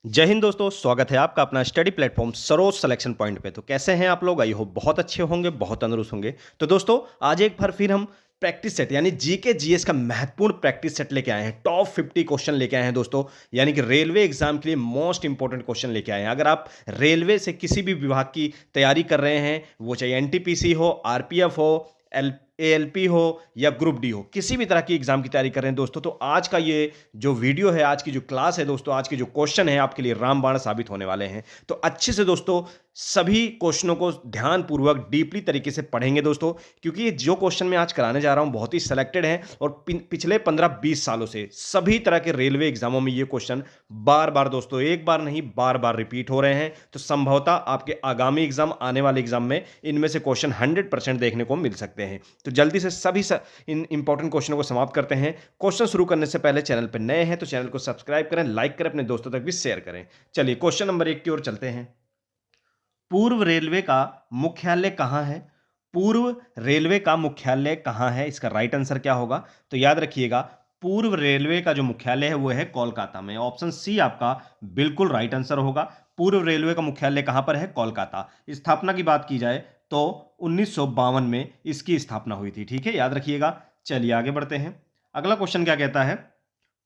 जय हिंद दोस्तों, स्वागत है आपका अपना study platform Saroj selection point पे। तो कैसे हैं आप लोग? आई होप बहुत अच्छे होंगे, बहुत तंदुरुस्त होंगे। तो दोस्तों, आज एक बार फिर हम प्रैक्टिस सेट यानी जीके जीएस का महत्वपूर्ण प्रैक्टिस सेट लेके आए हैं। टॉप 50 क्वेश्चन लेके आए हैं दोस्तों, यानी कि रेलवे एग्जाम के लिए मोस्ट इंपॉर्टेंट क्वेश्चन लेके आए हैं। अगर आप रेलवे से किसी भी विभाग की तैयारी कर रहे हैं, वो चाहे एनटीपीसी हो, आरपीएफ हो, एल एएलपी हो या ग्रुप डी हो, किसी भी तरह की एग्जाम की तैयारी कर रहे हैं दोस्तों, तो आज का ये जो वीडियो है, आज की जो क्लास है दोस्तों, आज के जो क्वेश्चन है आपके लिए रामबाण साबित होने वाले हैं। तो अच्छे से दोस्तों सभी क्वेश्चनों को ध्यानपूर्वक डीपली तरीके से पढ़ेंगे दोस्तों, क्योंकि ये जो क्वेश्चन मैं आज कराने जा रहा हूं बहुत ही सिलेक्टेड है और पिछले 15-20 सालों से सभी तरह के रेलवे एग्जामों में ये क्वेश्चन बार बार दोस्तों, एक बार नहीं बार बार रिपीट हो रहे हैं। तो संभवतः आपके आगामी एग्जाम, आने वाले एग्जाम में इनमें से क्वेश्चन 100% देखने को मिल सकते हैं। तो जल्दी से सभी इन इंपॉर्टेंट क्वेश्चनों को समाप्त करते हैं। क्वेश्चन शुरू करने से पहले चैनल पर नए हैं तो चैनल को सब्सक्राइब करें, लाइक करें, अपने दोस्तों तक भी शेयर करें। चलिए क्वेश्चन नंबर 1 की ओर चलते हैं। पूर्व रेलवे का मुख्यालय कहां है? पूर्व रेलवे का मुख्यालय कहां है? इसका राइट आंसर क्या होगा? तो याद रखिएगा, पूर्व रेलवे का जो मुख्यालय है वो है कोलकाता में। ऑप्शन सी आपका बिल्कुल राइट आंसर होगा। पूर्व रेलवे का मुख्यालय कहां पर है? कोलकाता। स्थापना की बात की जाए तो 1952 में इसकी स्थापना हुई थी। ठीक है, याद रखिएगा। चलिए आगे बढ़ते हैं। अगला क्वेश्चन क्या कहता है?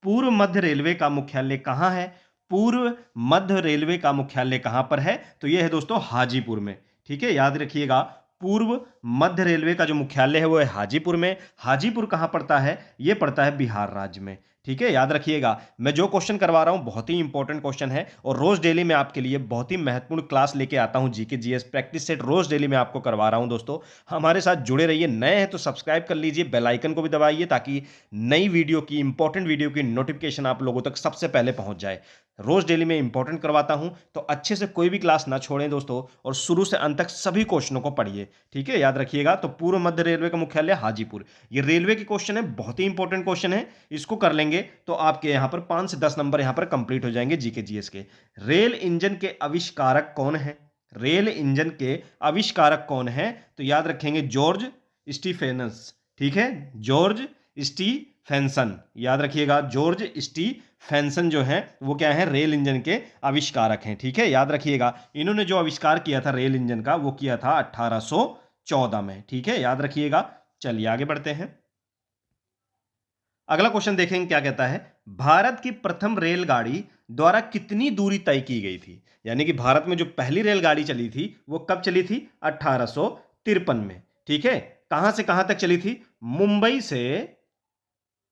पूर्व मध्य रेलवे का मुख्यालय कहां है? पूर्व मध्य रेलवे का मुख्यालय कहां पर है? तो यह है दोस्तों हाजीपुर में। ठीक है, याद रखिएगा, पूर्व मध्य रेलवे का जो मुख्यालय है वो है हाजीपुर में। हाजीपुर कहां पड़ता है? यह पड़ता है बिहार राज्य में। ठीक है, याद रखिएगा। मैं जो क्वेश्चन करवा रहा हूं बहुत ही इंपॉर्टेंट क्वेश्चन है और रोज डेली में आपके लिए बहुत ही महत्वपूर्ण क्लास लेके आता हूं। जीके जीएस प्रैक्टिस सेट रोज डेली में आपको करवा रहा हूं दोस्तों। हमारे साथ जुड़े रहिए। नए हैं तो सब्सक्राइब कर लीजिए, बेल आइकन को भी दबाइए ताकि नई वीडियो की, इंपॉर्टेंट वीडियो की नोटिफिकेशन आप लोगों तक सबसे पहले पहुंच जाए। रोज डेली में इंपॉर्टेंट करवाता हूं, तो अच्छे से कोई भी क्लास ना छोड़ें दोस्तों और शुरू से अंत तक सभी क्वेश्चनों को पढ़िए। ठीक है, याद रखिएगा। तो पूर्व मध्य रेलवे का मुख्यालय हाजीपुर, ये रेलवे के क्वेश्चन है, बहुत ही इंपॉर्टेंट क्वेश्चन है। इसको कर लेंगे तो आपके यहां पर 5 से 10 नंबर यहां पर कंप्लीट हो जाएंगे जीके जीएस के। रेल इंजन के आविष्कारक कौन है? रेल इंजन के आविष्कारक कौन है? तो याद रखेंगे जॉर्ज स्टीफेनस। ठीक है, जॉर्ज स्टीफेंसन, याद रखिएगा। जॉर्ज स्टीफेंसन जो है वो क्या है? रेल इंजन के आविष्कारक हैं। ठीक है, याद रखिएगा। इन्होंने जो आविष्कार किया था रेल इंजन का वो किया था 1814 में। ठीक है, याद रखिएगा। चलिए आगे बढ़ते हैं। अगला क्वेश्चन देखेंगे क्या कहता है। भारत की प्रथम रेलगाड़ी द्वारा कितनी दूरी तय की गई थी? यानी कि भारत में जो पहली रेलगाड़ी चली थी वो कब चली थी? 1853 में। ठीक है, कहां से कहां तक चली थी? मुंबई से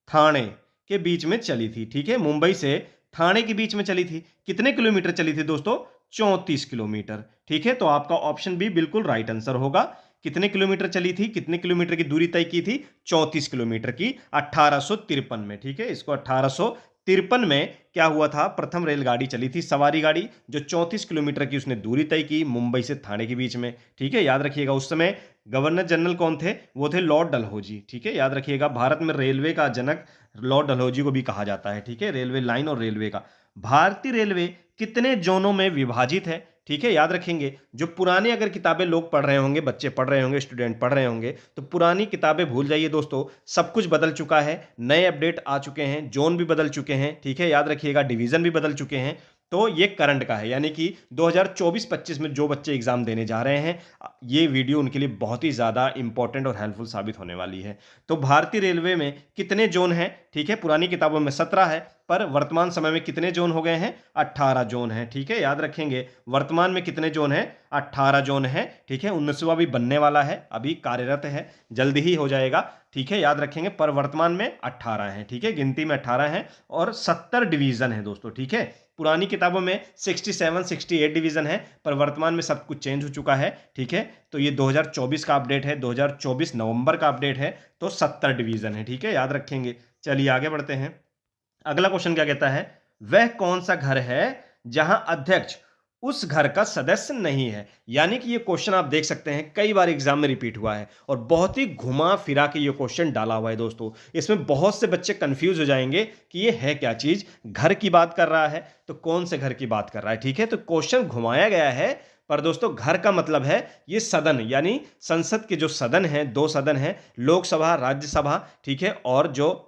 थाने के बीच में चली थी। ठीक है, मुंबई से थाने के बीच में चली थी। कितने किलोमीटर चली थी दोस्तों? 34 किलोमीटर। ठीक है, तो आपका ऑप्शन बी बिल्कुल राइट आंसर होगा। कितने किलोमीटर चली थी? कितने किलोमीटर की दूरी तय की थी? 34 किलोमीटर की 1853 में। ठीक है, इसको 1853 में क्या हुआ था? प्रथम रेलगाड़ी चली थी, सवारी गाड़ी, जो 34 किलोमीटर की उसने दूरी तय की मुंबई से थाने के बीच में। ठीक है, याद रखिएगा। उस समय गवर्नर जनरल कौन थे? वो थे लॉर्ड डलहौजी। ठीक है, याद रखिएगा। भारत में रेलवे का जनक लॉर्ड डलहौजी को भी कहा जाता है। ठीक है, रेलवे लाइन और रेलवे का। भारतीय रेलवे कितने जोनों में विभाजित है? ठीक है, याद रखेंगे। जो पुरानी अगर किताबें लोग पढ़ रहे होंगे, बच्चे पढ़ रहे होंगे, स्टूडेंट पढ़ रहे होंगे, तो पुरानी किताबें भूल जाइए दोस्तों। सब कुछ बदल चुका है, नए अपडेट आ चुके हैं, जोन भी बदल चुके हैं। ठीक है, याद रखिएगा। डिवीजन भी बदल चुके हैं। तो ये करंट का है, यानी कि 2024-25 में जो बच्चे एग्जाम देने जा रहे हैं, ये वीडियो उनके लिए बहुत ही ज़्यादा इंपॉर्टेंट और हेल्पफुल साबित होने वाली है। तो भारतीय रेलवे में कितने जोन हैं? ठीक है, पुरानी किताबों में 17 है, पर वर्तमान समय में कितने जोन हो गए हैं? 18 जोन हैं। ठीक है, याद रखेंगे। वर्तमान में कितने जोन हैं? 18 जोन हैं। ठीक है, 19वां भी बनने वाला है, अभी कार्यरत है, जल्दी ही हो जाएगा। ठीक है, याद रखेंगे। पर वर्तमान में 18 हैं। ठीक है, गिनती में 18 हैं और 70 डिवीजन है दोस्तों। ठीक है, पुरानी किताबों में 67, 68 डिवीजन है, पर वर्तमान में सब कुछ चेंज हो चुका है। ठीक है, तो ये 2024 का अपडेट है, 2024 नवंबर का अपडेट है, तो 70 डिवीजन है। ठीक है, याद रखेंगे। चलिए आगे बढ़ते हैं। अगला क्वेश्चन क्या कहता है? वह कौन सा घर है जहां अध्यक्ष उस घर का सदस्य नहीं है? यानी कि ये क्वेश्चन आप देख सकते हैं कई बार एग्जाम में रिपीट हुआ है और बहुत ही घुमा फिरा के ये क्वेश्चन डाला हुआ है दोस्तों। इसमें बहुत से बच्चे कंफ्यूज हो जाएंगे कि ये है क्या चीज। घर की बात कर रहा है तो कौन से घर की बात कर रहा है? ठीक है, तो क्वेश्चन घुमाया गया है, पर दोस्तों घर का मतलब है ये सदन, यानी संसद के जो सदन है, 2 सदन है, लोकसभा, राज्यसभा। ठीक है, और जो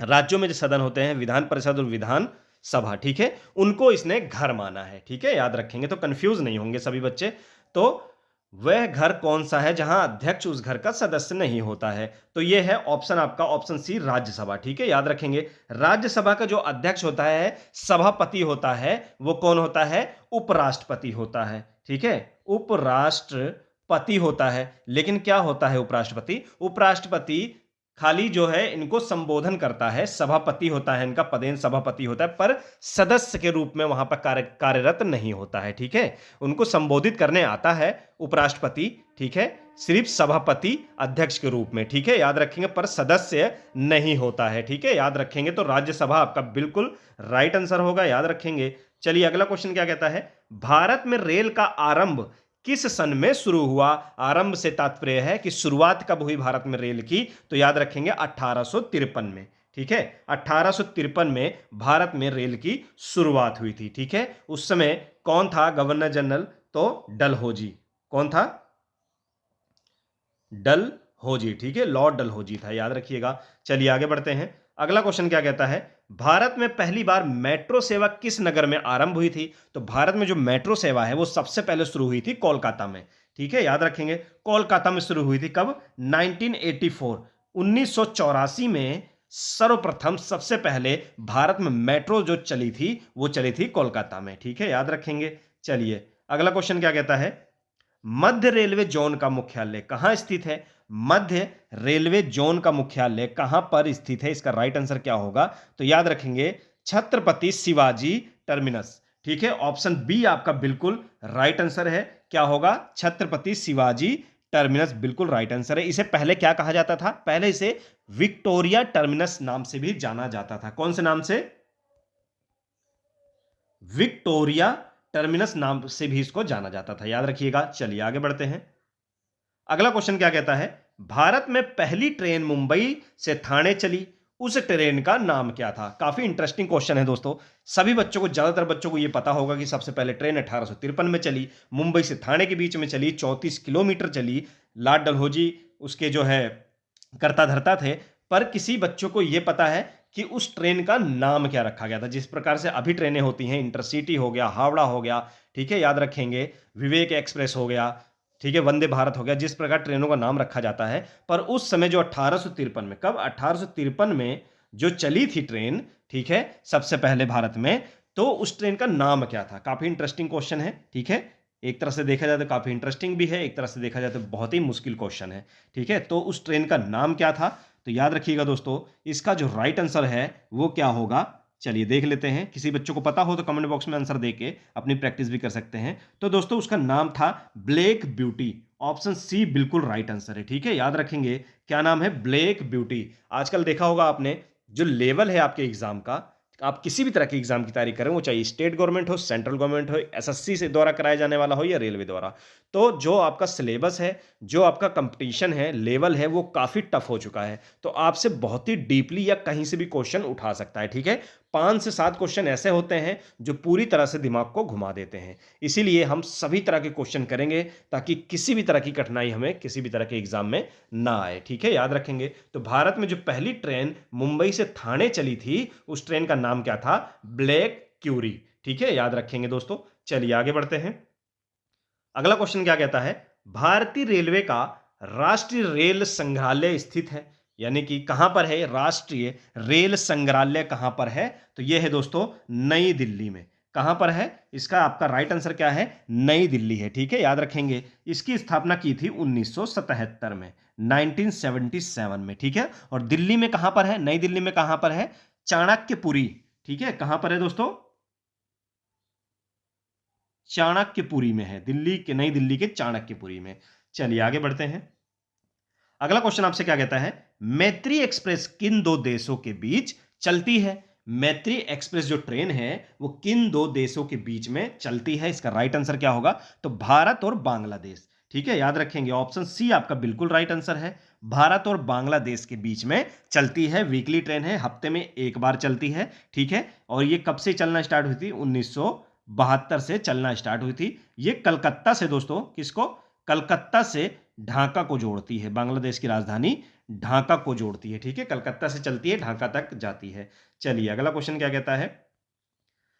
राज्यों में जो सदन होते हैं, विधान परिषद और विधान सभा, ठीक है, उनको इसने घर माना है, ठीक है, याद रखेंगे तो कंफ्यूज नहीं होंगे सभी बच्चे। तो वह घर कौन सा है जहां अध्यक्ष उस घर का सदस्य नहीं होता है? तो यह है ऑप्शन आपका ऑप्शन सी, राज्यसभा, ठीक है, याद रखेंगे। राज्यसभा का जो अध्यक्ष होता है, सभापति होता है, वो कौन होता है? उपराष्ट्रपति होता है, ठीक है, उपराष्ट्रपति होता है। लेकिन क्या होता है उपराष्ट्रपति? उपराष्ट्रपति खाली जो है इनको संबोधन करता है, सभापति होता है, इनका पदेन सभापति होता है, पर सदस्य के रूप में वहां पर कार्यरत नहीं होता है, ठीक है। उनको संबोधित करने आता है उपराष्ट्रपति, ठीक है, सिर्फ सभापति अध्यक्ष के रूप में, ठीक है, याद रखेंगे, पर सदस्य नहीं होता है, ठीक है, याद रखेंगे। तो राज्यसभा आपका बिल्कुल राइट आंसर होगा, याद रखेंगे। चलिए अगला क्वेश्चन क्या कहता है? भारत में रेल का आरंभ किस सन में शुरू हुआ? आरंभ से तात्पर्य है कि शुरुआत कब हुई भारत में रेल की? तो याद रखेंगे 1853 में, ठीक है, 1853 में भारत में रेल की शुरुआत हुई थी, ठीक है। उस समय कौन था गवर्नर जनरल? तो डलहौजी। कौन था? डलहौजी, ठीक है, लॉर्ड डलहौजी था, याद रखिएगा। चलिए आगे बढ़ते हैं। अगला क्वेश्चन क्या कहता है? भारत में पहली बार मेट्रो सेवा किस नगर में आरंभ हुई थी? तो भारत में जो मेट्रो सेवा है वो सबसे पहले शुरू हुई थी कोलकाता में, ठीक है, याद रखेंगे। कोलकाता में शुरू हुई थी कब? 1984, 1984 में सर्वप्रथम सबसे पहले भारत में मेट्रो जो चली थी वो चली थी कोलकाता में, ठीक है, याद रखेंगे। चलिए अगला क्वेश्चन क्या कहता है? मध्य रेलवे जोन का मुख्यालय कहां स्थित है? मध्य रेलवे जोन का मुख्यालय कहां पर स्थित है? इसका राइट आंसर क्या होगा? तो याद रखेंगे छत्रपति शिवाजी टर्मिनस, ठीक है, ऑप्शन बी आपका बिल्कुल राइट आंसर है। क्या होगा? छत्रपति शिवाजी टर्मिनस बिल्कुल राइट आंसर है। इसे पहले क्या कहा जाता था? पहले इसे विक्टोरिया टर्मिनस नाम से भी जाना जाता था। कौन से नाम से? विक्टोरिया टर्मिनस नाम से भी इसको जाना जाता था, याद रखिएगा। चलिए आगे बढ़ते हैं। अगला क्वेश्चन क्या कहता है? भारत में पहली ट्रेन मुंबई से ठाणे चली, उस ट्रेन का नाम क्या था? काफी इंटरेस्टिंग क्वेश्चन है दोस्तों। सभी बच्चों को, ज्यादातर बच्चों को यह पता होगा कि सबसे पहले ट्रेन 1853 में चली, मुंबई से ठाणे के बीच में चली, 34 किलोमीटर चली। लॉर्ड डलहौजी उसके जो है कर्ता धर्ता थे, पर किसी बच्चों को यह पता है कि उस ट्रेन का नाम क्या रखा गया था? जिस प्रकार से अभी ट्रेनें होती हैं, इंटरसिटी हो गया, हावड़ा हो गया, ठीक है, याद रखेंगे, विवेक एक्सप्रेस हो गया, ठीक है, वंदे भारत हो गया, जिस प्रकार ट्रेनों का नाम रखा जाता है। पर उस समय जो 1853 में, कब? 1853 में जो चली थी ट्रेन, ठीक है, सबसे पहले भारत में, तो उस ट्रेन का नाम क्या था? काफी इंटरेस्टिंग क्वेश्चन है, ठीक है, एक तरह से देखा जाए तो काफी इंटरेस्टिंग भी है, एक तरह से देखा जाए तो बहुत ही मुश्किल क्वेश्चन है, ठीक है। तो उस ट्रेन का नाम क्या था? तो याद रखिएगा दोस्तों, इसका जो राइट आंसर है वो क्या होगा? चलिए देख लेते हैं। किसी बच्चों को पता हो तो कमेंट बॉक्स में आंसर देके अपनी प्रैक्टिस भी कर सकते हैं। तो दोस्तों उसका नाम था ब्लैक ब्यूटी, ऑप्शन सी बिल्कुल राइट आंसर है, ठीक है, याद रखेंगे। क्या नाम है? Black beauty. आजकल देखा होगा आपने, जो लेवल है आपके एग्जाम का, आप किसी भी तरह के एग्जाम की तैयारी करें, वो चाहे स्टेट गवर्नमेंट हो, सेंट्रल गवर्नमेंट हो, एसएससी से द्वारा कराया जाने वाला हो या रेलवे द्वारा, तो जो आपका सिलेबस है, जो आपका कंपटीशन है, लेवल है, वो काफी टफ हो चुका है। तो आपसे बहुत ही डीपली या कहीं से भी क्वेश्चन उठा सकता है, ठीक है। 5 से 7 क्वेश्चन ऐसे होते हैं जो पूरी तरह से दिमाग को घुमा देते हैं। इसीलिए हम सभी तरह के क्वेश्चन करेंगे ताकि किसी भी तरह की कठिनाई हमें किसी भी तरह के एग्जाम में ना आए, ठीक है, याद रखेंगे। तो भारत में जो पहली ट्रेन मुंबई से ठाणे चली थी, उस ट्रेन का नाम क्या था? ब्लैक क्यूरी, ठीक है, याद रखेंगे दोस्तों। चलिए आगे बढ़ते हैं। अगला क्वेश्चन क्या कहता है? भारतीय रेलवे का राष्ट्रीय रेल संग्रहालय स्थित है, यानी कि कहां पर है? राष्ट्रीय रेल संग्रहालय कहां पर है? तो यह है दोस्तों नई दिल्ली में। कहां पर है? इसका आपका राइट आंसर क्या है? नई दिल्ली है, ठीक है, याद रखेंगे। इसकी स्थापना की थी 1977 में, 1977 में, ठीक है। और दिल्ली में कहां पर है? नई दिल्ली में कहां पर है? चाणक्यपुरी, ठीक है, कहां पर है दोस्तों? चाणक्यपुरी में है, दिल्ली के, नई दिल्ली के चाणक्यपुरी में। चलिए आगे बढ़ते हैं। अगला क्वेश्चन आपसे क्या कहता है? मैत्री एक्सप्रेस किन दो देशों के बीच चलती है? मैत्री एक्सप्रेस जो ट्रेन है वो किन दो देशों के बीच में चलती है? इसका राइट आंसर क्या होगा? तो भारत और बांग्लादेश, ठीक है, याद रखेंगे। ऑप्शन सी आपका बिल्कुल राइट आंसर है। भारत और बांग्लादेश के बीच में चलती है, वीकली ट्रेन है, हफ्ते में एक बार चलती है, ठीक है। और ये कब से चलना स्टार्ट हुई थी? 1972 से चलना स्टार्ट हुई थी। ये कलकत्ता से दोस्तों, किसको? कलकत्ता से ढाका को जोड़ती है, बांग्लादेश की राजधानी ढाका को जोड़ती है, ठीक है, कलकत्ता से चलती है, ढाका तक जाती है। चलिए अगला क्वेश्चन क्या कहता है?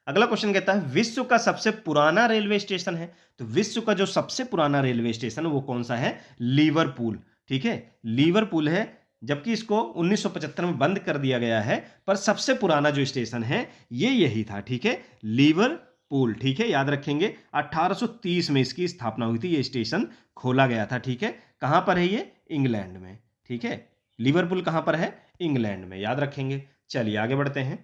अगला क्वेश्चन कहता है विश्व का सबसे पुराना रेलवे स्टेशन है। तो विश्व का जो सबसे पुराना रेलवे स्टेशन वो कौन सा है? लिवरपूल। ठीक है, लिवरपूल है, जबकि इसको 1975 में बंद कर दिया गया है, पर सबसे पुराना जो स्टेशन है ये यही था। ठीक है, लिवरपूल। ठीक है, याद रखेंगे 1830 में इसकी स्थापना हुई थी, ये स्टेशन खोला गया था। ठीक है, कहां पर है ये? इंग्लैंड में। ठीक है, लिवरपूल कहां पर है? इंग्लैंड में, याद रखेंगे। चलिए आगे बढ़ते हैं।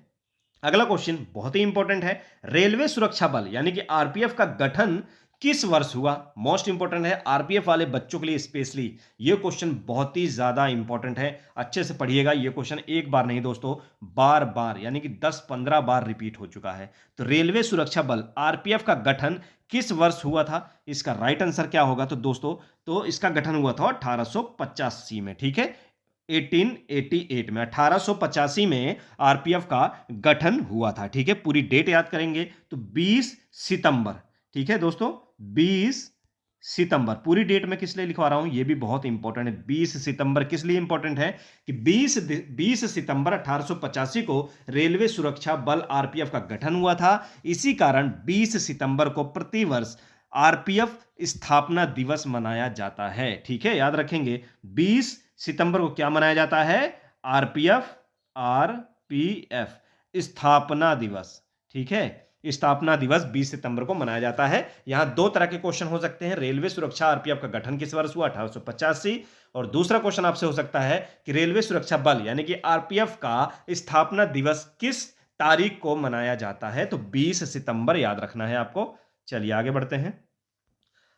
अगला क्वेश्चन बहुत ही इंपॉर्टेंट है, रेलवे सुरक्षा बल यानी कि आरपीएफ का गठन किस वर्ष हुआ? मोस्ट इंपॉर्टेंट है आरपीएफ वाले बच्चों के लिए स्पेशली, ये क्वेश्चन बहुत ही ज्यादा इंपॉर्टेंट है, अच्छे से पढ़िएगा। ये क्वेश्चन एक बार नहीं दोस्तों, बार बार यानी कि 10-15 बार रिपीट हो चुका है। तो रेलवे सुरक्षा बल आरपीएफ का गठन किस वर्ष हुआ था? इसका राइट आंसर क्या होगा? तो दोस्तों, तो इसका गठन हुआ था 1885 में। ठीक है, 1888 में, 1885 में आरपीएफ का गठन हुआ था। ठीक है, पूरी डेट याद करेंगे तो 20 सितंबर। ठीक है दोस्तों, 20 सितंबर। पूरी डेट में किस लिए लिखवा रहा हूं, यह भी बहुत इंपॉर्टेंट है। 20 सितंबर किस लिए इंपॉर्टेंट है कि 20 सितंबर 1885 को रेलवे सुरक्षा बल आरपीएफ का गठन हुआ था। इसी कारण 20 सितंबर को प्रतिवर्ष आरपीएफ स्थापना दिवस मनाया जाता है। ठीक है, याद रखेंगे 20 सितंबर को क्या मनाया जाता है? आरपीएफ स्थापना दिवस। ठीक है, स्थापना दिवस 20 सितंबर को मनाया जाता है। यहां दो तरह के क्वेश्चन हो सकते हैं, रेलवे सुरक्षा आरपीएफ का गठन किस वर्ष हुआ? 1885। और दूसरा क्वेश्चन आपसे हो सकता है कि रेलवे सुरक्षा बल यानी कि आरपीएफ का स्थापना दिवस किस तारीख को मनाया जाता है? तो 20 सितंबर याद रखना है आपको। चलिए आगे बढ़ते हैं।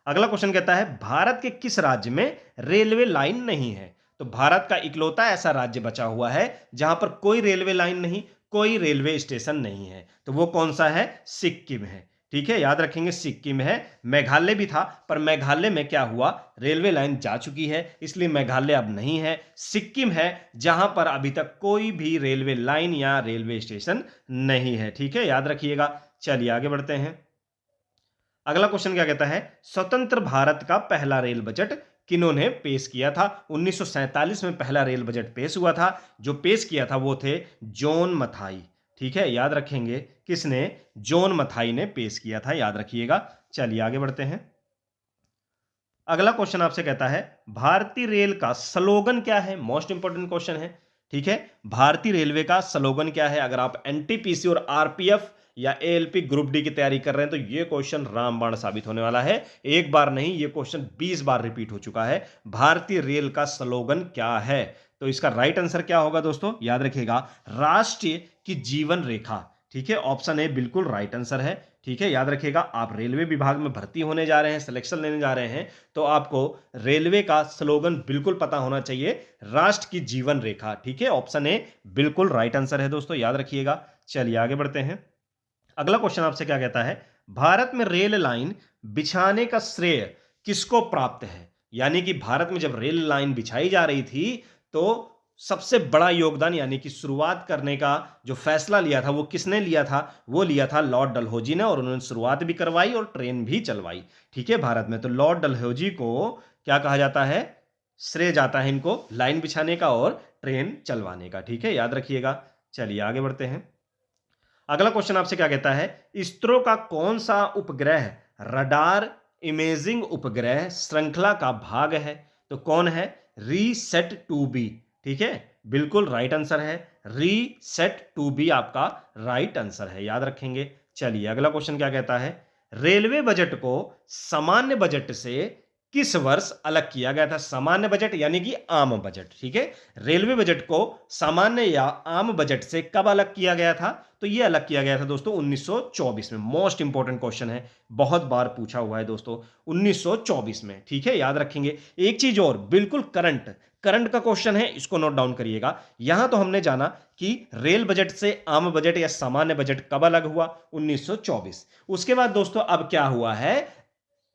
अगला क्वेश्चन कहता है भारत के किस राज्य में रेलवे लाइन नहीं है? तो भारत का इकलौता ऐसा राज्य बचा हुआ है जहां पर कोई रेलवे लाइन नहीं, कोई रेलवे स्टेशन नहीं है। तो वो कौन सा है? सिक्किम है। ठीक है, याद रखेंगे सिक्किम है। मेघालय भी था, पर मेघालय में क्या हुआ? रेलवे लाइन जा चुकी है, इसलिए मेघालय अब नहीं है। सिक्किम है जहां पर अभी तक कोई भी रेलवे लाइन या रेलवे स्टेशन नहीं है। ठीक है, याद रखिएगा। चलिए आगे बढ़ते हैं। अगला क्वेश्चन क्या कहता है, स्वतंत्र भारत का पहला रेल बजट किन्होंने पेश किया था? 1947 में पहला रेल बजट पेश हुआ था। जो पेश किया था वो थे जॉन मथाई। ठीक है, याद रखेंगे किसने? जॉन मथाई ने पेश किया था, याद रखिएगा। चलिए आगे बढ़ते हैं। अगला क्वेश्चन आपसे कहता है भारतीय रेल का स्लोगन क्या है? मोस्ट इंपोर्टेंट क्वेश्चन है। ठीक है, भारतीय रेलवे का स्लोगन क्या है? अगर आप एनटीपीसी और आरपीएफ या एएलपी ग्रुप डी की तैयारी कर रहे हैं तो यह क्वेश्चन रामबाण साबित होने वाला है। एक बार नहीं, यह क्वेश्चन 20 बार रिपीट हो चुका है। भारतीय रेल का स्लोगन क्या है? तो इसका राइट आंसर क्या होगा दोस्तों? याद रखिएगा, राष्ट्र की जीवन रेखा। ठीक है, ऑप्शन ए बिल्कुल राइट आंसर है। ठीक है, याद रखिएगा, आप रेलवे विभाग में भर्ती होने जा रहे हैं, सिलेक्शन लेने जा रहे हैं, तो आपको रेलवे का स्लोगन बिल्कुल पता होना चाहिए, राष्ट्र की जीवन रेखा। ठीक है, ऑप्शन ए बिल्कुल राइट आंसर है दोस्तों, याद रखिएगा। चलिए आगे बढ़ते हैं। अगला क्वेश्चन आपसे क्या कहता है, भारत में रेल लाइन बिछाने का श्रेय किसको प्राप्त है? यानी कि भारत में जब रेल लाइन बिछाई जा रही थी तो सबसे बड़ा योगदान यानी कि शुरुआत करने का जो फैसला लिया था वो किसने लिया था? वो लिया था लॉर्ड डलहौजी ने, और उन्होंने शुरुआत भी करवाई और ट्रेन भी चलवाई। ठीक है, भारत में तो लॉर्ड डलहौजी को क्या कहा जाता है? श्रेय जाता है इनको लाइन बिछाने का और ट्रेन चलवाने का। ठीक है, याद रखिएगा। चलिए आगे बढ़ते हैं। अगला क्वेश्चन आपसे क्या कहता है, इसरो का कौन सा उपग्रह रडार इमेजिंग उपग्रह श्रृंखला का भाग है? तो कौन है? Reset 2B। ठीक है, बिल्कुल राइट आंसर है, रीसेट 2B आपका राइट आंसर है, याद रखेंगे। चलिए अगला क्वेश्चन क्या कहता है, रेलवे बजट को सामान्य बजट से किस वर्ष अलग किया गया था? सामान्य बजट यानी कि आम बजट। ठीक है, रेलवे बजट को सामान्य या आम बजट से कब अलग किया गया था? तो यह अलग किया गया था दोस्तों 1924 में। मोस्ट इंपॉर्टेंट क्वेश्चन है, बहुत बार पूछा हुआ है दोस्तों, 1924 में। ठीक है, याद रखेंगे। एक चीज और, बिल्कुल करंट का क्वेश्चन है, इसको नोट डाउन करिएगा। यहां तो हमने जाना कि रेल बजट से आम बजट या सामान्य बजट कब अलग हुआ? 1924। उसके बाद दोस्तों अब क्या हुआ है?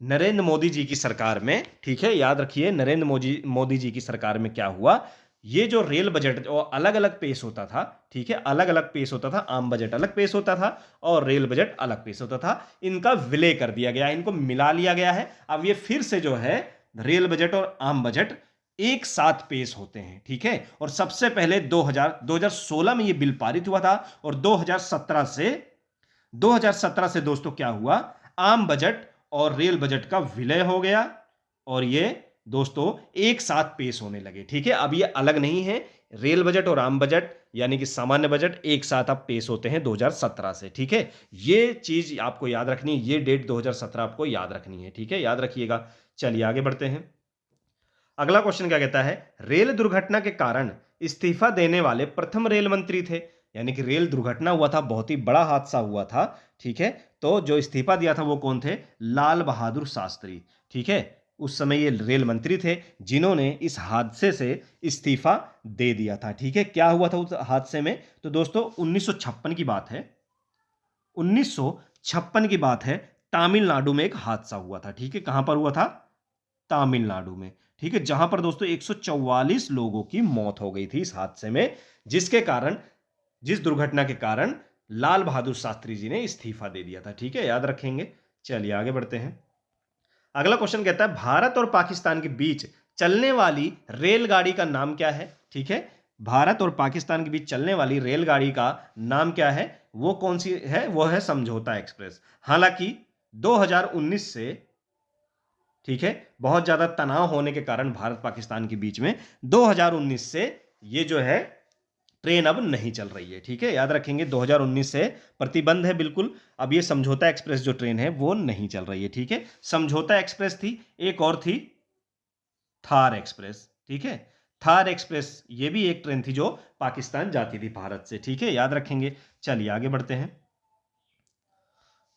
नरेंद्र मोदी जी की सरकार में, ठीक है, याद रखिए, नरेंद्र मोदी जी की सरकार में क्या हुआ? ये जो रेल बजट वो अलग अलग पेश होता था। ठीक है, अलग अलग पेश होता था, आम बजट अलग पेश होता था और रेल बजट अलग पेश होता था। इनका विलय कर दिया गया, इनको मिला लिया गया है। अब ये फिर से जो है रेल बजट और आम बजट एक साथ पेश होते हैं। ठीक है, और सबसे पहले 2016 में ये बिल पारित हुआ था और 2017 से 2017 से दोस्तों क्या हुआ, आम बजट और रेल बजट का विलय हो गया और ये दोस्तों एक साथ पेश होने लगे। ठीक है, अब ये अलग नहीं है, रेल बजट और आम बजट यानी कि सामान्य बजट एक साथ अब पेश होते हैं 2017 से। ठीक है, ये चीज आपको याद रखनी है, ये डेट 2017 आपको याद रखनी है। ठीक है, याद रखिएगा। चलिए आगे बढ़ते हैं। अगला क्वेश्चन क्या कहता है, रेल दुर्घटना के कारण इस्तीफा देने वाले प्रथम रेल मंत्री थे। यानी कि रेल दुर्घटना हुआ था, बहुत ही बड़ा हादसा हुआ था। ठीक है, तो जो इस्तीफा दिया था वो कौन थे, लाल बहादुर शास्त्री। ठीक है, उस समय ये रेल मंत्री थे जिन्होंने इस हादसे से इस्तीफा दे दिया था। ठीक है, क्या हुआ था उस हादसे में, तो दोस्तों 1956 की बात है। 1956 की बात है, तमिलनाडु में एक हादसा हुआ था। ठीक है, कहां पर हुआ था, तमिलनाडु में। ठीक है, जहां पर दोस्तों 144 लोगों की मौत हो गई थी इस हादसे में, जिसके कारण, जिस दुर्घटना के कारण लाल बहादुर शास्त्री जी ने इस्तीफा दे दिया था। ठीक है, याद रखेंगे। चलिए आगे बढ़ते हैं। अगला क्वेश्चन कहता है, भारत और पाकिस्तान के बीच चलने वाली रेलगाड़ी का नाम क्या है। ठीक है, भारत और पाकिस्तान के बीच चलने वाली रेलगाड़ी का नाम क्या है, वो कौन सी है, वो है समझौता एक्सप्रेस। हालांकि 2019 से, ठीक है, बहुत ज्यादा तनाव होने के कारण भारत पाकिस्तान के बीच में 2019 से ये जो है ट्रेन अब नहीं चल रही है। ठीक है, याद रखेंगे 2019 से प्रतिबंध है बिल्कुल। अब ये समझौता एक्सप्रेस जो ट्रेन है वो नहीं चल रही है। ठीक है, समझौता एक्सप्रेस थी, एक और थी थार एक्सप्रेस। ठीक है, थार एक्सप्रेस ये भी एक ट्रेन थी जो पाकिस्तान जाती थी भारत से। ठीक है, याद रखेंगे। चलिए आगे बढ़ते हैं।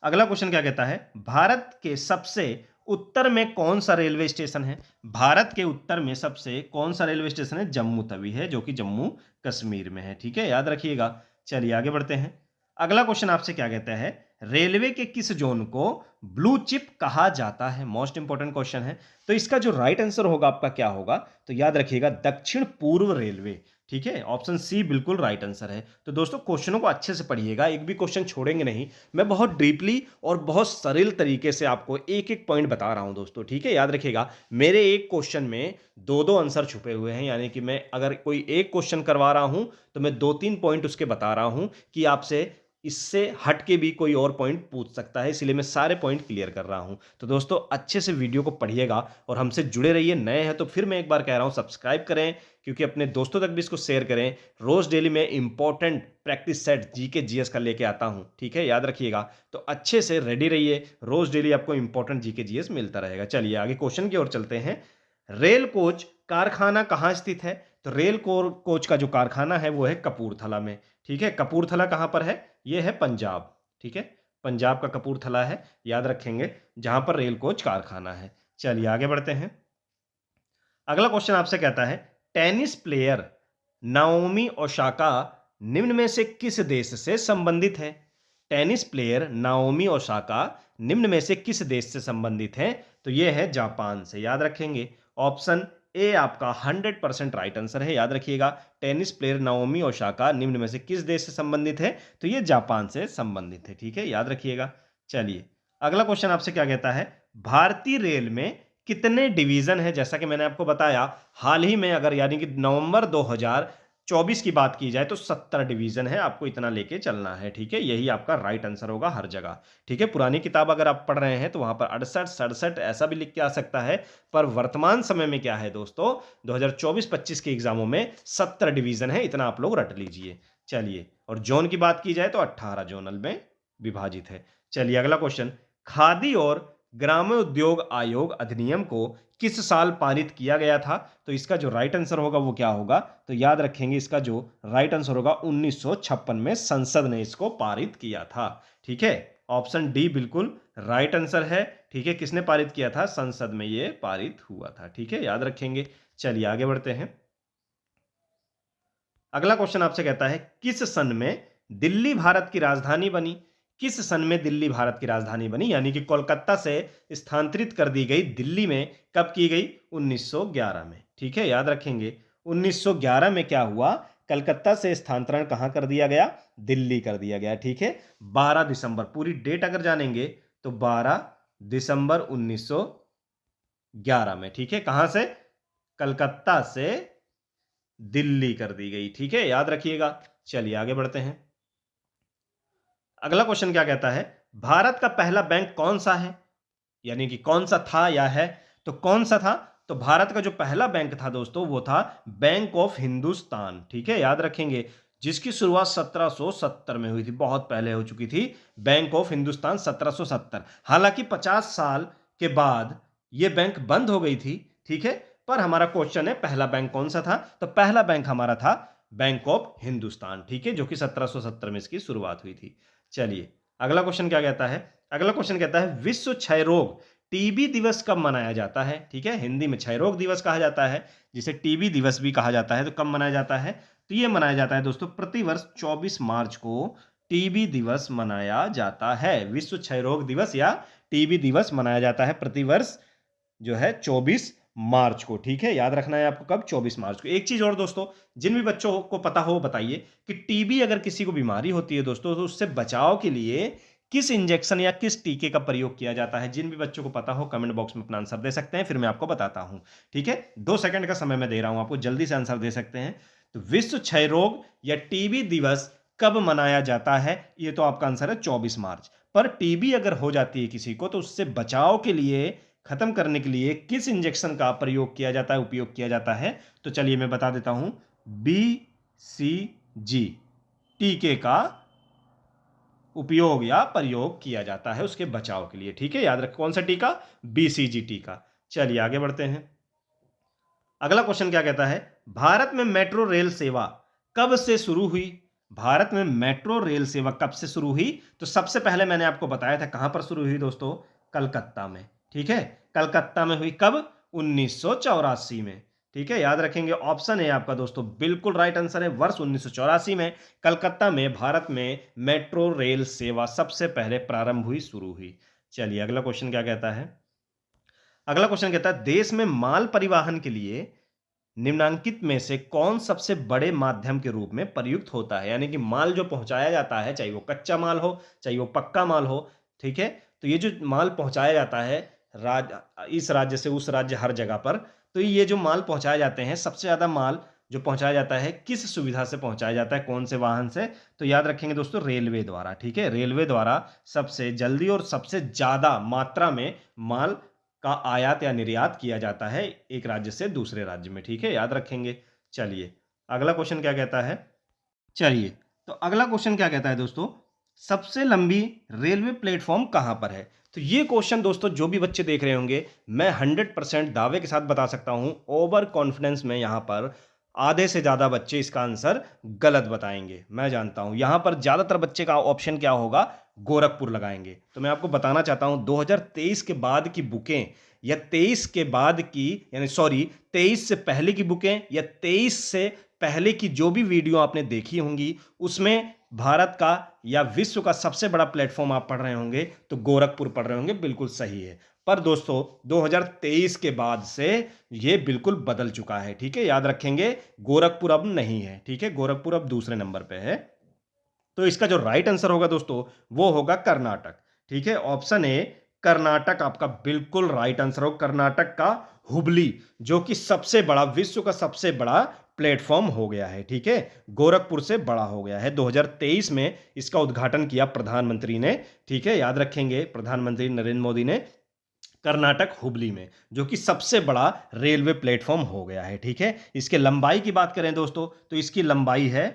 अगला क्वेश्चन क्या कहता है, भारत के सबसे उत्तर में कौन सा रेलवे स्टेशन है। भारत के उत्तर में सबसे कौन सा रेलवे स्टेशन है, जम्मू तवी है, जो कि जम्मू कश्मीर में है। ठीक है, याद रखिएगा। चलिए आगे बढ़ते हैं। अगला क्वेश्चन आपसे क्या कहता है, रेलवे के किस जोन को ब्लू चिप कहा जाता है। मोस्ट इंपॉर्टेंट क्वेश्चन है। तो इसका जो राइट आंसर होगा आपका क्या होगा, तो याद रखिएगा दक्षिण पूर्व रेलवे। ठीक है, ऑप्शन सी बिल्कुल राइट आंसर है। तो दोस्तों क्वेश्चनों को अच्छे से पढ़िएगा, एक भी क्वेश्चन छोड़ेंगे नहीं। मैं बहुत डीपली और बहुत सरल तरीके से आपको एक एक पॉइंट बता रहा हूं दोस्तों। ठीक है, याद रखिएगा, मेरे एक क्वेश्चन में दो दो आंसर छुपे हुए हैं। यानी कि मैं अगर कोई एक क्वेश्चन करवा रहा हूं तो मैं दो तीन पॉइंट उसके बता रहा हूं कि आपसे इससे हट के भी कोई और पॉइंट पूछ सकता है, इसलिए मैं सारे पॉइंट क्लियर कर रहा हूं। तो दोस्तों अच्छे से वीडियो को पढ़िएगा और हमसे जुड़े रहिए। नए हैं तो फिर मैं एक बार कह रहा हूं सब्सक्राइब करें, क्योंकि अपने दोस्तों तक भी इसको शेयर करें। रोज डेली में important practice set GK GS का लेके आता हूं। ठीक है, याद रखिएगा। तो अच्छे से रेडी रहिए, रोज डेली आपको इंपॉर्टेंट जीके जीएस मिलता रहेगा। चलिए आगे क्वेश्चन की ओर चलते हैं। रेल कोच कारखाना कहां स्थित है। तो रेल कोच का जो कारखाना है वो है कपूरथला में। ठीक है, कपूरथला कहां पर है, ये है पंजाब। ठीक है, पंजाब का कपूरथला है, याद रखेंगे, जहां पर रेल कोच कारखाना है। चलिए आगे बढ़ते हैं। अगला क्वेश्चन आपसे कहता है, टेनिस प्लेयर नाओमी ओसाका निम्न में से किस देश से संबंधित है। टेनिस प्लेयर नाओमी ओसाका निम्न में से किस देश से संबंधित है, तो यह है जापान से। याद रखेंगे, ऑप्शन ए आपका 100% राइट आंसर है। याद रखिएगा, टेनिस प्लेयर नाओमी ओसाका निम्न में से किस देश से संबंधित है, तो यह जापान से संबंधित है। ठीक है, याद रखिएगा। चलिए अगला क्वेश्चन आपसे क्या कहता है, भारतीय रेल में कितने डिवीजन है। जैसा कि मैंने आपको बताया, हाल ही में अगर यानी कि नवंबर 2024 की बात की जाए तो 70 डिवीजन है, आपको इतना लेके चलना है। ठीक है, यही आपका राइट आंसर होगा हर जगह। ठीक है, पुरानी किताब अगर आप पढ़ रहे हैं तो वहां पर 68 67 ऐसा भी लिख के आ सकता है, पर वर्तमान समय में क्या है दोस्तों, 2024-25 के एग्जामों में 70 डिवीजन है, इतना आप लोग रट लीजिए। चलिए, और जोन की बात की जाए तो 18 जोनल में विभाजित है। चलिए अगला क्वेश्चन, खादी और ग्रामोद्योग आयोग अधिनियम को किस साल पारित किया गया था। तो इसका जो राइट आंसर होगा वो क्या होगा, तो याद रखेंगे, इसका जो राइट आंसर होगा 1956 में संसद ने इसको पारित किया था। ठीक है, ऑप्शन डी बिल्कुल राइट आंसर है। ठीक है, किसने पारित किया था, संसद में ये पारित हुआ था। ठीक है, याद रखेंगे। चलिए आगे बढ़ते हैं। अगला क्वेश्चन आपसे कहता है, किस सन में दिल्ली भारत की राजधानी बनी। किस सन में दिल्ली भारत की राजधानी बनी, यानी कि कोलकाता से स्थानांतरित कर दी गई दिल्ली में कब की गई, 1911 में। ठीक है, याद रखेंगे, 1911 में क्या हुआ, कलकत्ता से स्थानांतरण कहां कर दिया गया, दिल्ली कर दिया गया। ठीक है, 12 दिसंबर, पूरी डेट अगर जानेंगे तो 12 दिसंबर 1911 में। ठीक है, कहां से, कलकत्ता से दिल्ली कर दी गई। ठीक है, याद रखिएगा। चलिए आगे बढ़ते हैं। अगला क्वेश्चन क्या कहता है, भारत का पहला बैंक कौन सा है, यानी कि कौन सा था या है, तो कौन सा था? तो भारत का जो पहला बैंक था दोस्तों वो था बैंक ऑफ हिंदुस्तान, ठीक है, याद रखेंगे, जिसकी शुरुआत 1770 में हुई थी, बहुत पहले हो चुकी थी, बैंक ऑफ हिंदुस्तान 1770। हालांकि 50 साल के बाद यह बैंक बंद हो गई थी, ठीक है, पर हमारा क्वेश्चन है पहला बैंक कौन सा था, तो पहला बैंक हमारा था बैंक ऑफ हिंदुस्तान, ठीक है, जो कि 1770 में इसकी शुरुआत हुई थी। चलिए अगला क्वेश्चन क्या कहता है, अगला क्वेश्चन कहता है विश्व क्षय रोग टीबी दिवस कब मनाया जाता है, ठीक है, हिंदी में क्षय रोग दिवस कहा जाता है, जिसे टीबी दिवस भी कहा जाता है, तो कब मनाया जाता है, तो यह मनाया जाता है दोस्तों प्रतिवर्ष 24 मार्च को टीबी दिवस मनाया जाता है। विश्व क्षय रोग दिवस या टीबी दिवस मनाया जाता है प्रतिवर्ष जो है 24 मार्च को, ठीक है, याद रखना है आपको कब, 24 मार्च को। एक चीज और दोस्तों, जिन भी बच्चों को पता हो बताइए कि टीबी अगर किसी को बीमारी होती है दोस्तों, तो उससे बचाव के लिए किस इंजेक्शन या किस टीके का प्रयोग किया जाता है? जिन भी बच्चों को पता हो कमेंट बॉक्स में अपना आंसर दे सकते हैं, फिर मैं आपको बताता हूं, ठीक है, 2 सेकंड का समय मैं दे रहा हूं आपको, जल्दी से आंसर दे सकते हैं। तो विश्व क्षय रोग या टीबी दिवस कब मनाया जाता है, ये तो आपका आंसर है 24 मार्च। पर टीबी अगर हो जाती है किसी को, तो उससे बचाव के लिए, खत्म करने के लिए किस इंजेक्शन का प्रयोग किया जाता है, उपयोग किया जाता है, तो चलिए मैं बता देता हूं, BCG टीके का उपयोग या प्रयोग किया जाता है उसके बचाव के लिए, ठीक है, याद रखें कौन सा टीका, BCG टीका। चलिए आगे बढ़ते हैं। अगला क्वेश्चन क्या कहता है, भारत में मेट्रो रेल सेवा कब से शुरू हुई? भारत में मेट्रो रेल सेवा कब से शुरू हुई? तो सबसे पहले मैंने आपको बताया था कहां पर शुरू हुई दोस्तों, कलकत्ता में, ठीक है, कलकत्ता में हुई, कब, 1984 में, ठीक है, याद रखेंगे, ऑप्शन है आपका दोस्तों बिल्कुल राइट आंसर है, वर्ष 1984 में कलकत्ता में भारत में मेट्रो रेल सेवा सबसे पहले प्रारंभ हुई, शुरू हुई। चलिए अगला क्वेश्चन क्या कहता है, अगला क्वेश्चन कहता है देश में माल परिवहन के लिए निम्नलिखित में से कौन सबसे बड़े माध्यम के रूप में प्रयुक्त होता है, यानी कि माल जो पहुंचाया जाता है, चाहे वो कच्चा माल हो चाहे वो पक्का माल हो, ठीक है, तो ये जो माल पहुंचाया जाता है इस राज्य से उस राज्य हर जगह पर, तो ये जो माल पहुंचाए जाते हैं, सबसे ज्यादा माल जो पहुंचाया जाता है किस सुविधा से पहुंचाया जाता है, कौन से वाहन से, तो याद रखेंगे दोस्तों रेलवे द्वारा, ठीक है, रेलवे द्वारा सबसे जल्दी और सबसे ज्यादा मात्रा में माल का आयात या निर्यात किया जाता है एक राज्य से दूसरे राज्य में, ठीक है, याद रखेंगे। चलिए अगला क्वेश्चन क्या कहता है, चलिए तो अगला क्वेश्चन क्या कहता है दोस्तों, सबसे लंबी रेलवे प्लेटफॉर्म कहां पर है? तो ये क्वेश्चन दोस्तों जो भी बच्चे देख रहे होंगे, मैं 100% दावे के साथ बता सकता हूं, ओवर कॉन्फिडेंस में, यहां पर आधे से ज्यादा बच्चे इसका आंसर गलत बताएंगे, मैं जानता हूं, यहां पर ज्यादातर बच्चे का ऑप्शन क्या होगा, गोरखपुर लगाएंगे। तो मैं आपको बताना चाहता हूं 2023 के बाद की बुकें या 23 के बाद की, यानी सॉरी 23 से पहले की बुकें या 23 से पहले की जो भी वीडियो आपने देखी होंगी, उसमें भारत का या विश्व का सबसे बड़ा प्लेटफॉर्म आप पढ़ रहे होंगे तो गोरखपुर पढ़ रहे होंगे, बिल्कुल सही है। पर दोस्तों 2023 के बाद से यह बिल्कुल बदल चुका है, ठीक है, याद रखेंगे, गोरखपुर अब नहीं है, ठीक है, गोरखपुर अब दूसरे नंबर पे है। तो इसका जो राइट आंसर होगा दोस्तों वो होगा कर्नाटक, ठीक है, ऑप्शन ए कर्नाटक आपका बिल्कुल राइट आंसर हो, कर्नाटक का हुबली, जो कि सबसे बड़ा, विश्व का सबसे बड़ा प्लेटफॉर्म हो गया है, ठीक है, गोरखपुर से बड़ा हो गया है। 2023 में इसका उद्घाटन किया प्रधानमंत्री ने, ठीक है, याद रखेंगे, प्रधानमंत्री नरेंद्र मोदी ने, कर्नाटक हुबली में, जो कि सबसे बड़ा रेलवे प्लेटफॉर्म हो गया है, ठीक है। इसके लंबाई की बात करें दोस्तों, तो इसकी लंबाई है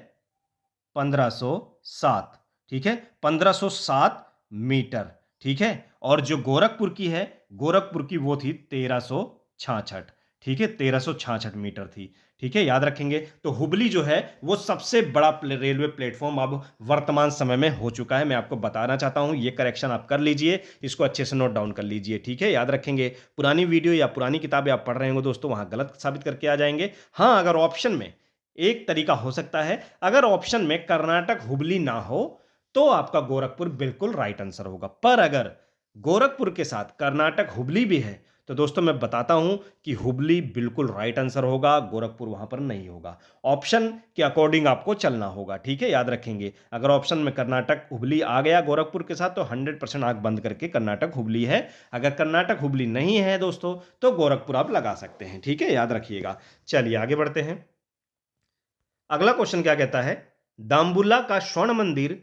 1507, ठीक है, 1507 मीटर, ठीक है, और जो गोरखपुर की है, गोरखपुर की वो थी 1366, ठीक है, 1366 मीटर थी, ठीक है, याद रखेंगे। तो हुबली जो है वो सबसे बड़ा रेलवे प्लेटफॉर्म अब वर्तमान समय में हो चुका है, मैं आपको बताना चाहता हूं, ये करेक्शन आप कर लीजिए, इसको अच्छे से नोट डाउन कर लीजिए, ठीक है, याद रखेंगे। पुरानी वीडियो या पुरानी किताबें आप पढ़ रहे होंगे दोस्तों, वहां गलत साबित करके आ जाएंगे। हाँ, अगर ऑप्शन में एक तरीका हो सकता है, अगर ऑप्शन में कर्नाटक हुबली ना हो तो आपका गोरखपुर बिल्कुल राइट आंसर होगा, पर अगर गोरखपुर के साथ कर्नाटक हुबली भी है तो दोस्तों मैं बताता हूं कि हुबली बिल्कुल राइट आंसर होगा, गोरखपुर वहां पर नहीं होगा। ऑप्शन के अकॉर्डिंग आपको चलना होगा, ठीक है, याद रखेंगे। अगर ऑप्शन में कर्नाटक हुबली आ गया गोरखपुर के साथ तो 100% आंख बंद करके कर्नाटक हुबली है, अगर कर्नाटक हुबली नहीं है दोस्तों तो गोरखपुर आप लगा सकते हैं, ठीक है, याद रखिएगा। चलिए आगे बढ़ते हैं। अगला क्वेश्चन क्या कहता है, दाम्बुल्ला का स्वर्ण मंदिर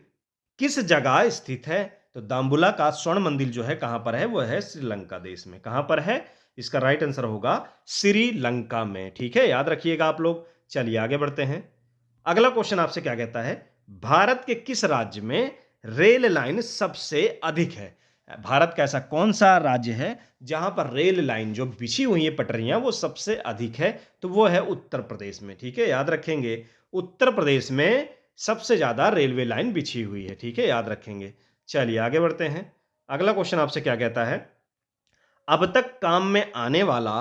किस जगह स्थित है? तो दाम्बुला का स्वर्ण मंदिर जो है कहां पर है? वो है श्रीलंका देश में। कहां पर है? इसका राइट आंसर होगा श्रीलंका में। ठीक है, याद रखिएगा आप लोग। चलिए आगे बढ़ते हैं। अगला क्वेश्चन आपसे क्या कहता है? भारत के किस राज्य में रेल लाइन सबसे अधिक है? भारत का ऐसा कौन सा राज्य है जहां पर रेल लाइन जो बिछी हुई है पटरियां वो सबसे अधिक है? तो वो है उत्तर प्रदेश में। ठीक है, याद रखेंगे। उत्तर प्रदेश में सबसे ज्यादा रेलवे लाइन बिछी हुई है। ठीक है, याद रखेंगे। चलिए आगे बढ़ते हैं। अगला क्वेश्चन आपसे क्या कहता है? अब तक काम में आने वाला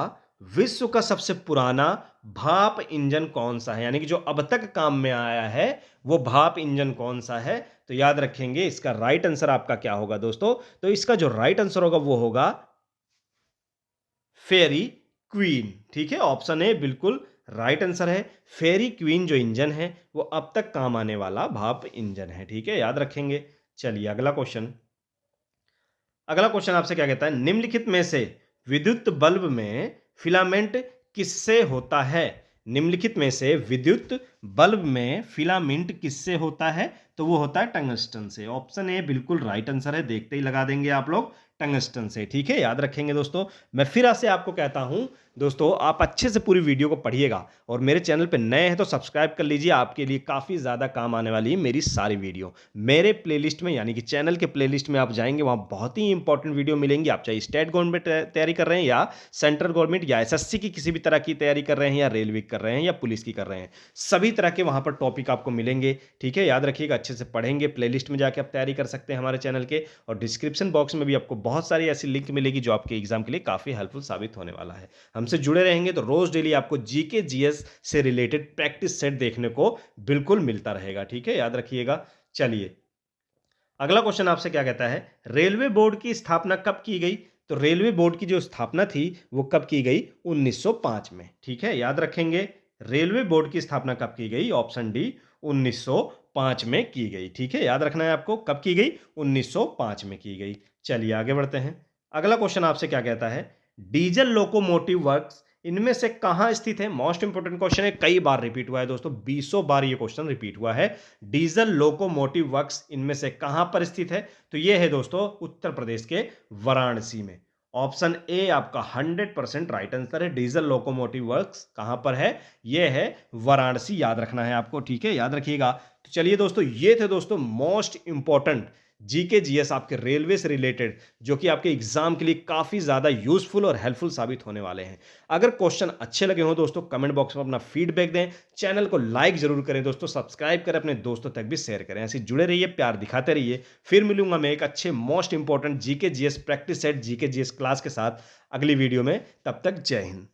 विश्व का सबसे पुराना भाप इंजन कौन सा है? यानी कि जो अब तक काम में आया है वो भाप इंजन कौन सा है? तो याद रखेंगे इसका राइट आंसर आपका क्या होगा दोस्तों? तो इसका जो राइट आंसर होगा वो होगा फेरी क्वीन। ठीक है, ऑप्शन ए बिल्कुल राइट आंसर है। फेरी क्वीन जो इंजन है वो अब तक काम आने वाला भाप इंजन है। ठीक है, याद रखेंगे। चलिए अगला क्वेश्चन। अगला क्वेश्चन आपसे क्या कहता है? निम्नलिखित में से विद्युत बल्ब में फिलामेंट किससे होता है? निम्नलिखित में से विद्युत बल्ब में फिलामेंट किससे होता है? तो वो होता है टंगस्टन से। ऑप्शन ए बिल्कुल राइट आंसर है। देखते ही लगा देंगे आप लोग, टंगस्टन से। ठीक है, याद रखेंगे दोस्तों। मैं फिर से आपको कहता हूं दोस्तों, आप अच्छे से पूरी वीडियो को पढ़िएगा और मेरे चैनल पे नए हैं तो सब्सक्राइब कर लीजिए। आपके लिए काफ़ी ज़्यादा काम आने वाली है मेरी सारी वीडियो। मेरे प्लेलिस्ट में यानी कि चैनल के प्लेलिस्ट में आप जाएंगे, वहाँ बहुत ही इंपॉर्टेंट वीडियो मिलेंगी। आप चाहे स्टेट गवर्नमेंट तैयारी कर रहे हैं या सेंट्रल गवर्नमेंट या एसएससी की किसी भी तरह की तैयारी कर रहे हैं या रेलवे कर रहे हैं या पुलिस की कर रहे हैं, सभी तरह के वहाँ पर टॉपिक आपको मिलेंगे। ठीक है, याद रखिएगा, अच्छे से पढ़ेंगे। प्लेलिस्ट में जाकर आप तैयारी कर सकते हैं हमारे चैनल के, और डिस्क्रिप्शन बॉक्स में भी आपको बहुत सारी ऐसी लिंक मिलेगी जो आपके एग्जाम के लिए काफ़ी हेल्पफुल साबित होने वाला है। हमसे जुड़े रहेंगे तो रोज डेली आपको जीके जीएस से रिलेटेड प्रैक्टिस सेट देखने को बिल्कुल मिलता रहेगा। ठीक है, याद रखिएगा। चलिए अगला क्वेश्चन आपसे क्या कहता है? रेलवे बोर्ड की स्थापना कब की गई? तो रेलवे बोर्ड की जो स्थापना थी वो कब की गई? 1905 में। ठीक है, याद रखेंगे। रेलवे बोर्ड की स्थापना कब की गई? ऑप्शन डी 1905 में की गई। ठीक है, याद रखना है आपको, कब की गई? 1905 में की गई। चलिए आगे बढ़ते हैं। अगला क्वेश्चन आपसे क्या कहता है? डीजल लोकोमोटिव वर्क्स इनमें से कहां स्थित है? मोस्ट इंपोर्टेंट क्वेश्चन है, कई बार रिपीट हुआ है दोस्तों, 20 बार ये क्वेश्चन रिपीट हुआ है। डीजल लोकोमोटिव वर्क्स इनमें से कहां पर स्थित है? तो ये है दोस्तों उत्तर प्रदेश के वाराणसी में। ऑप्शन ए आपका 100% राइट आंसर है। डीजल लोकोमोटिव वर्क्स कहां पर है? ये है वाराणसी, याद रखना है आपको। ठीक है, याद रखिएगा। तो चलिए दोस्तों, ये थे दोस्तों मोस्ट इंपॉर्टेंट जीके जीएस आपके रेलवे से रिलेटेड, जो कि आपके एग्जाम के लिए काफी ज्यादा यूजफुल और हेल्पफुल साबित होने वाले हैं। अगर क्वेश्चन अच्छे लगे हो दोस्तों, कमेंट बॉक्स में अपना फीडबैक दें। चैनल को लाइक जरूर करें दोस्तों, सब्सक्राइब करें, अपने दोस्तों तक भी शेयर करें। ऐसे जुड़े रहिए, प्यार दिखाते रहिए। फिर मिलूंगा मैं एक अच्छे most important GK GS practice set GK GS class के साथ अगली वीडियो में। तब तक जय हिंद।